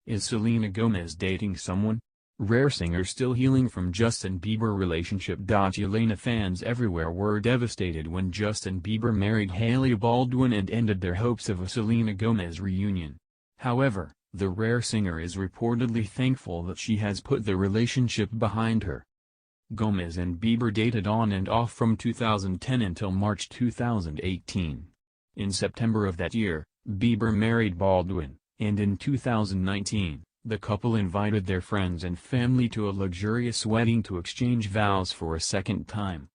Is Selena Gomez dating someone? Rare singer still healing from Justin Bieber relationship. Selena fans everywhere were devastated when Justin Bieber married Hailey Baldwin and ended their hopes of a Selena Gomez reunion. However, the Rare singer is reportedly thankful that she has put the relationship behind her. Gomez and Bieber dated on and off from 2010 until March 2018. In September of that year, Bieber married Baldwin, and in 2019, the couple invited their friends and family to a luxurious wedding to exchange vows for a second time.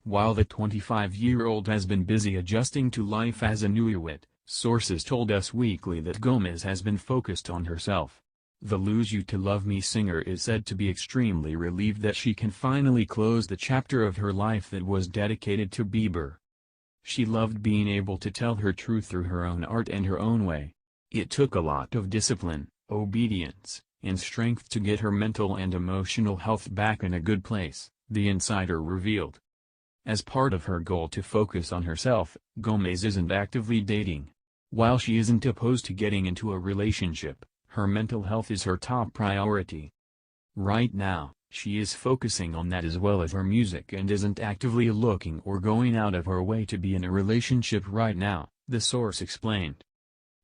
While the 25-year-old has been busy adjusting to life as a newlywed, sources told Us Weekly that Gomez has been focused on herself. The Lose You to Love Me singer is said to be extremely relieved that she can finally close the chapter of her life that was dedicated to Bieber. She loved being able to tell her truth through her own art and her own way. It took a lot of discipline, obedience, and strength to get her mental and emotional health back in a good place, the insider revealed. As part of her goal to focus on herself, Gomez isn't actively dating. While she isn't opposed to getting into a relationship, her mental health is her top priority. Right now, she is focusing on that as well as her music and isn't actively looking or going out of her way to be in a relationship right now, the source explained.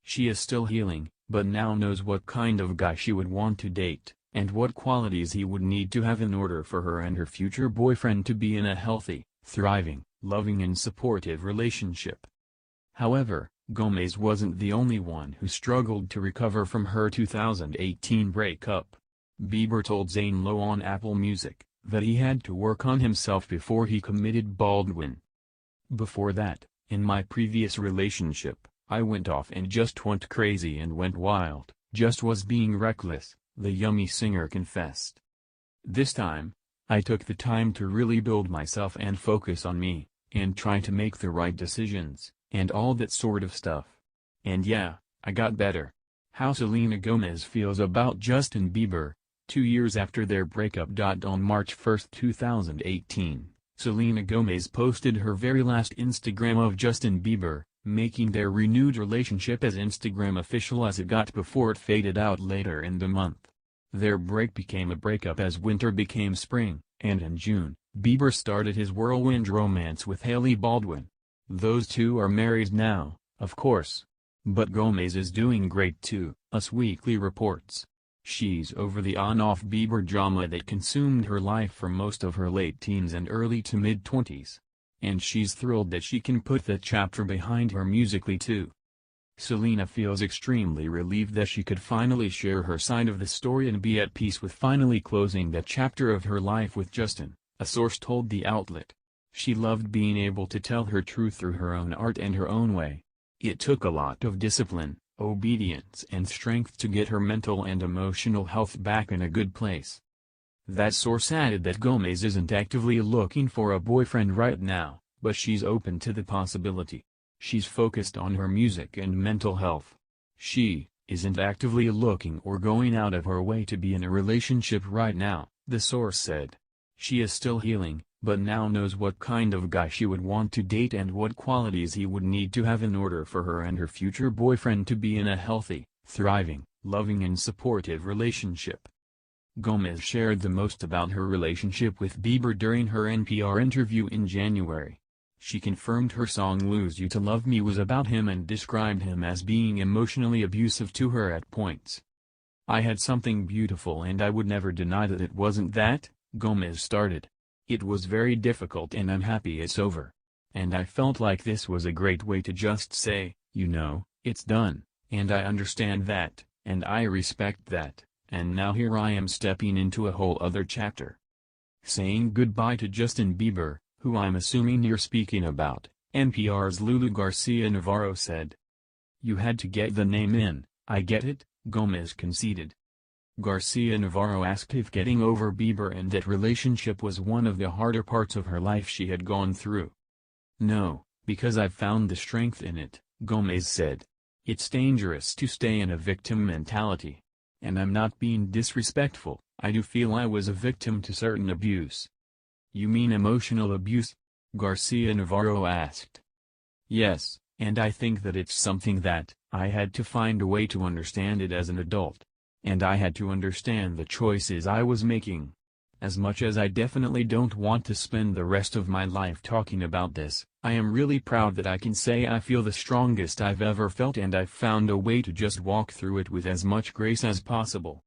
She is still healing, but now knows what kind of guy she would want to date, and what qualities he would need to have in order for her and her future boyfriend to be in a healthy, thriving, loving and supportive relationship. However, Gomez wasn't the only one who struggled to recover from her 2018 breakup. Bieber told Zane Lowe on Apple Music that he had to work on himself before he committed Baldwin. Before that, in my previous relationship, I went off and just went crazy and went wild, just was being reckless, the Yummy singer confessed. This time, I took the time to really build myself and focus on me, and try to make the right decisions, and all that sort of stuff. And yeah, I got better. How Selena Gomez feels about Justin Bieber. 2 years after their breakup. On March 1, 2018, Selena Gomez posted her very last Instagram of Justin Bieber, making their renewed relationship as Instagram official as it got before it faded out later in the month. Their break became a breakup as winter became spring, and in June, Bieber started his whirlwind romance with Hailey Baldwin. Those two are married now, of course. But Gomez is doing great too, Us Weekly reports. She's over the on-off Bieber drama that consumed her life for most of her late teens and early to mid-20s. And she's thrilled that she can put that chapter behind her musically too. Selena feels extremely relieved that she could finally share her side of the story and be at peace with finally closing that chapter of her life with Justin, a source told the outlet. She loved being able to tell her truth through her own art and her own way. It took a lot of discipline, obedience and strength to get her mental and emotional health back in a good place. That source added that Gomez isn't actively looking for a boyfriend right now, but she's open to the possibility. She's focused on her music and mental health. She isn't actively looking or going out of her way to be in a relationship right now, the source said. She is still healing, but now knows what kind of guy she would want to date and what qualities he would need to have in order for her and her future boyfriend to be in a healthy, thriving, loving and supportive relationship. Gomez shared the most about her relationship with Bieber during her NPR interview in January. She confirmed her song Lose You to Love Me was about him and described him as being emotionally abusive to her at points. "I had something beautiful and I would never deny that it wasn't that," Gomez started. "It was very difficult and I'm happy it's over. And I felt like this was a great way to just say, you know, it's done, and I understand that, and I respect that. And now here I am stepping into a whole other chapter." Saying goodbye to Justin Bieber, who I'm assuming you're speaking about, NPR's Lulu Garcia-Navarro said. "You had to get the name in, I get it," Gomez conceded. Garcia-Navarro asked if getting over Bieber and that relationship was one of the harder parts of her life she had gone through. "No, because I've found the strength in it," Gomez said. "It's dangerous to stay in a victim mentality. And I'm not being disrespectful, I do feel I was a victim to certain abuse." "You mean emotional abuse?" Garcia-Navarro asked. "Yes, and I think that it's something that I had to find a way to understand it as an adult. and I had to understand the choices I was making. As much as I definitely don't want to spend the rest of my life talking about this, I am really proud that I can say I feel the strongest I've ever felt, and I've found a way to just walk through it with as much grace as possible.